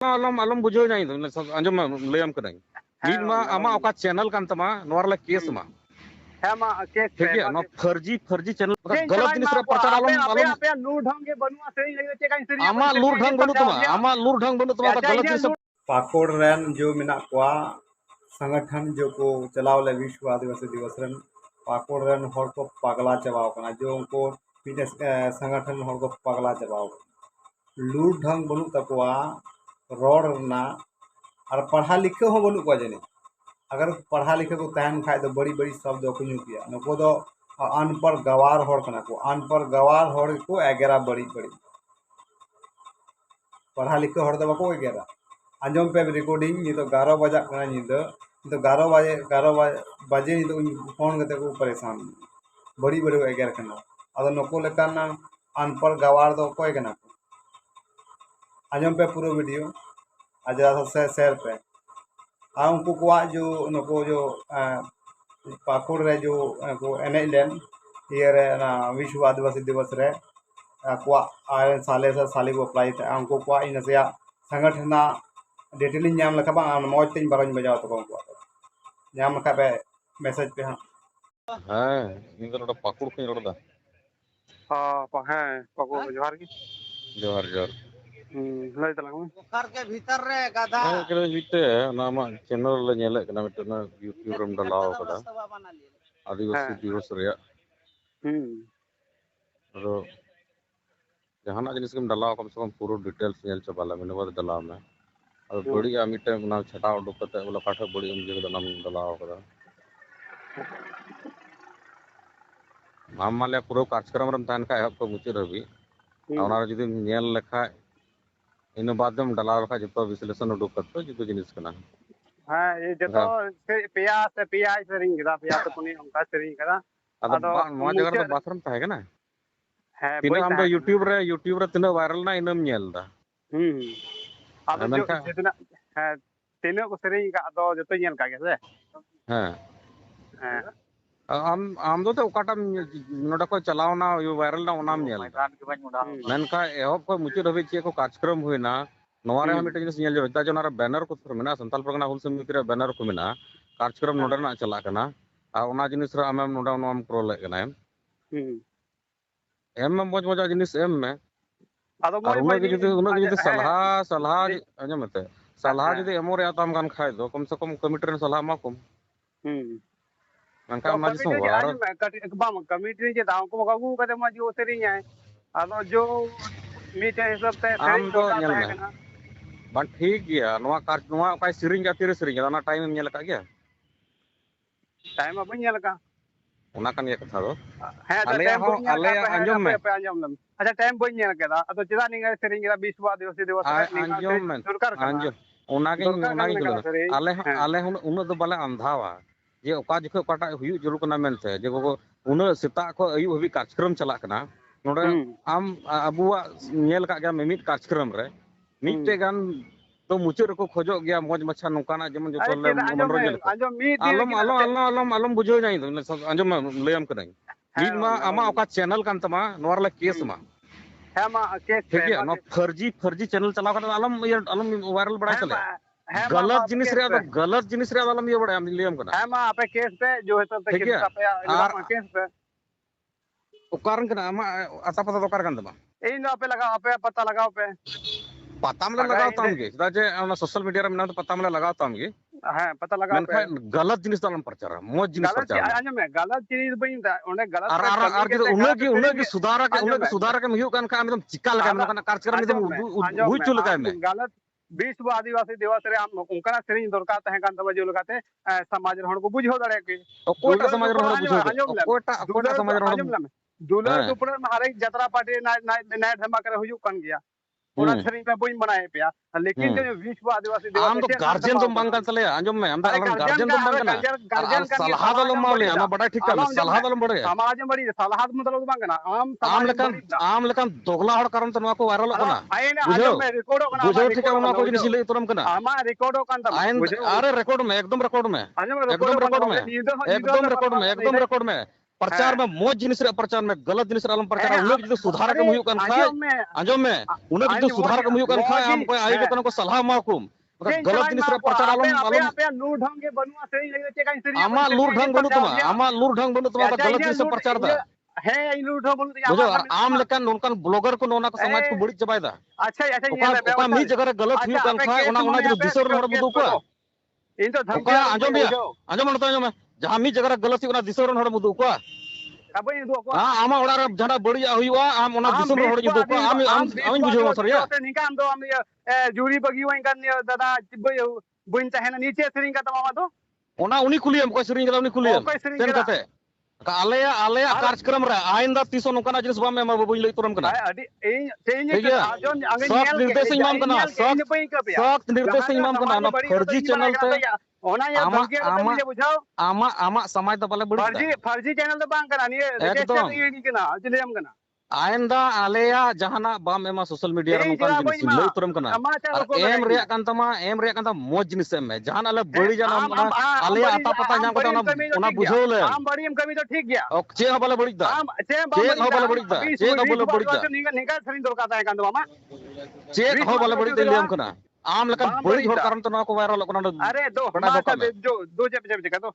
आलम आलम बुझो नहीं तो अंजम लयम कनाई नीट मा आमा ओका चैनल कान तमा नोर ला केस मा है मा केस ठीक है ना फर्जी चैनल गलत जिनिस रे प्रचार आलम आलम आपे लूर ढंग के बनुआ सही लगे ते काई सरी आमा लूर ढंग बनु तमा गलत जिनिस पाकोड़ रन जो मिना कोआ संगठन जो को चलाव ले विश्व आदिवासी दिवस रन पाकोड़ रन हर को पगला चबाव कना जो उनको संगठन हर को पगला चबाव लूर ढंग बनु तकवा रोड ना और पढ़ा लिखे हो बनु को जने अगर पढ़ा लिखे को तहन खाए तो बड़ी बड़ी शब्द को न्यू किया नको तो अनपढ़ गवार हर कना को अनपढ़ गवार हर को 11 बड़ी बड़ी पढ़ा लिखे हर दबा को 11 आजम पे रिकॉर्डिंग ये तो 11 बजा कना नींद तो 11 बजे तो फोन करते को परेशान बड़ी बड़ी 11 कना अदो नको लेकान अनपढ़ गवार दो कोई कना आजम पे पूरा वीडियो आज शेयर पे आ उनको को जो नको जो पाकुड़ रे जो को एने लेन ये रे ना विश्व आदिवासी दिवस रे को साले से साली को अप्लाई थे उनको को इन से संगठन डिटेलिंग नाम लखा बा मौज तीन बारन बजाओ तो उनको नाम लखा पे मैसेज पे हां इन तो पाकुड़ को रोडदा हां हां पाकुड़ जोहार की जोहार जोहार लय तलांग घर के भीतर रे गाधा के बीते ना मा चैनल ले नेले कना मिटना यूट्यूब रम डलाव कदा आदिवासी दिवस रे रो जहाना जिनिस के डलाव कम से कम पूरा डिटेल्स नेल चबाला मैंने बाद डलाव में अब बड़ी मिटे ना छटा उडुक कते बोला काठे बड़ी जगह नाम डलाव कदा माम माले पूरा कार्यक्रम रम तान का एहब को मुचे रवि ओना जदि नेल लेखा इन बादम डलाव का जतो विश्लेषण उडुक कते जतो जिनिस कना हां ये जतो पेया से पेया सरिंग कदा पेया तो पुनी उनका सरिंग कदा अदो नवा जगह तो बाथरूम ताहे कना है तीन हम तो यूट्यूब रे तीन वायरल ना इनम नेल दा अदो जो जितना है तीनों को सरिंग का अदो जतो नेल का से हां आम दो ओकाटा नोडा को चलावना यो वायरल ना ओनाम नेल मेनका एहब को मुचे रवि चे को कार्यक्रम हुइना नवा रे मिटे जिनिस नेल जता जो नारा बैनर को मेना संताल परगना हुल समिति रे बैनर को मेना कार्यक्रम नोडा ना चला कना आ ओना जिनिस रे आम नोडा नोम प्रो ले कना एम मौज मौजा जिनिस एम में अदो उना जुदी सलाह अजमते सलाह जुदी एमो रे आताम गान खाय दो कम से कम कमिटी रे सलाह मा कम नंका मा जिसो वार बाम कमिटी जे दाव को कागू कदे मा जो सरिंग है अदो जो मीटे हिसाब से आम तो नेल में बन ठीक गया नवा कार नवा काय सिरिंग का तीर सिरिंग ना टाइम में नेल का गया टाइम बन नेल का ओना kan ya कथा दो आले अंजम में अच्छा टाइम बन नेल केदा अदो चदा निंगा सरिंग केदा विश्व आदिवासी दिवस अंजम ओनागे आले उन दो बाले अंधावा जे ओका जख ओकाटा हुयु जरूर कना मेनते जे को उन सेता को अयु हबी कार्यक्रम चला कना नोडे आम अबुआ नेल का गया मिमित कार्यक्रम रे मिटे गान तो मुचे रको खोजो गया मौज मच्छा नोकाना जेमन जो चले मनोरंजन आलम बुझो नहीं अंजम लयम कनाई नीट मा आमा ओका चैनल कान तमा नोर ला केस मा है मा केस ठीक है नो फर्जी चैनल चलाव कना आलम वायरल बड़ा चले गलत जिनिस रे आलम ये बड़ा लयम कना है मा आपे केस पे जो है तो केस पे ओकारन कना आमा आता पता ओकार कान तमा इन आपे लगाओ पे पता लगाओ पे पता में लगाओ ताम गे चदा जे ओना सोशल मीडिया रे मेना तो पता में लगाओ ताम गे हां पता लगाओ पे गलत जिनिस दालम प्रचार मौज जिनिस प्रचार गलत में गलत चीज बइन दा ओने गलत आर जे उनगे सुधारा के हियो कान का एकदम चिका लगा में कान कार्यक्रम एकदम हुई चुल का में गलत विश्व आदिवासी दिवस रे हम उनका सरिंग दरकार तहे कान तब जो लगाते समाज रे हण को बुझो दड़े के कोटा समाज रे हण बुझो कोटा समाज रे हण दुलर दुपड़ में हर एक यात्रा पार्टी ना धमा करे हुजु कान गया ओना सरिंग पे बइन बनाए पे लेकिन जो विश्व आदिवासी दिवस आम तो गार्जियन तुम बांग का चले अंजम में हम गार्जियन तुम बांग ना गार्जियन का सलाह दलम मावले हम बड़ा ठीक है सलाह दलम बड़े समाज में बड़ी सलाह मतलब बांग ना आम लेकन दोगला हड़ कारण तो को वायरल कना बुझो ठीक है ओना को जिनिस ले तुरम कना आमा रिकॉर्डो कान अरे रिकॉर्ड में एकदम रिकॉर्ड में प्रचार में मौज जिनिस रे प्रचार में गलत जिनिस रे आलम प्रचार उन्हें जो सुधार के हुयुक कान खाय आंजम में उन्हें जो सुधार के हुयुक कान खाय आम कोई आई बेतन को सलाह माकुम गलत जिनिस रे प्रचार आलम पे लूर ढंग के बनवा सही लगे चे काई सरी आमा लूर ढंग बनु तमा आमा लूर ढंग बनु तमा गलत जिनिस रे प्रचार दा है इ लूर ढंग बनु बुझो आम लेकन उनकन ब्लॉगर को नोना को समाज को बड़ी चबाय दा अच्छा अच्छा ओका मी जगह रे गलत हुयुक कान खाय ओना जो दिसर हर बुदु को इन तो ओका आंजम बिया आंजम न तो आंजम जहां मी जगह रे गलत हुयुक ना दिसर हर बुदु को अब इन दो को आमा ओड़ा रे जहां बड़िया हुयुआ आम ओना दिसर हर बुदु को आम बुझो मसरिया निका हम दो हम जूरी बगी वइन kan दादा बुइन चाहे नीचे सरिंग का तमा तो ओना उनी कुलियम को सरिंग उनी कुलियम सेन कते आलेया कार्यक्रम रे आइंदा तीसो नोकाना जिनिस बा में बबुई लई तुरम कना अडी इन आजोन अंगे सब निर्देश इमाम कना सब निर्देश इमाम कना ना फर्जी चैनल ते ओना या धमकी बुझाओ आमा समाज द बाले बड़ी फर्जी चैनल तो बांग कना नि एकदम ये कना जिलेम कना आइंदा आलेया जहाना बाम एमा सोशल मीडिया रे नोकान जिनिस लई तुरम कना एम रे कान तमा मोज जिनिस में जहान आले बड़ी जाना आलेया आता पता नाम कता ओना बुझोले आम बड़ी हम कमी तो ठीक गया चे हबले बड़ी दा चे हबले बड़ी दा चे हबले बड़ी दा निका सरिंग दरकार है कान मामा चे हबले बड़ी दे लियम कना आम लकन बड़ी होड़ कारण तो ना को वायरल कोना अरे दो जो दो जे पे का तो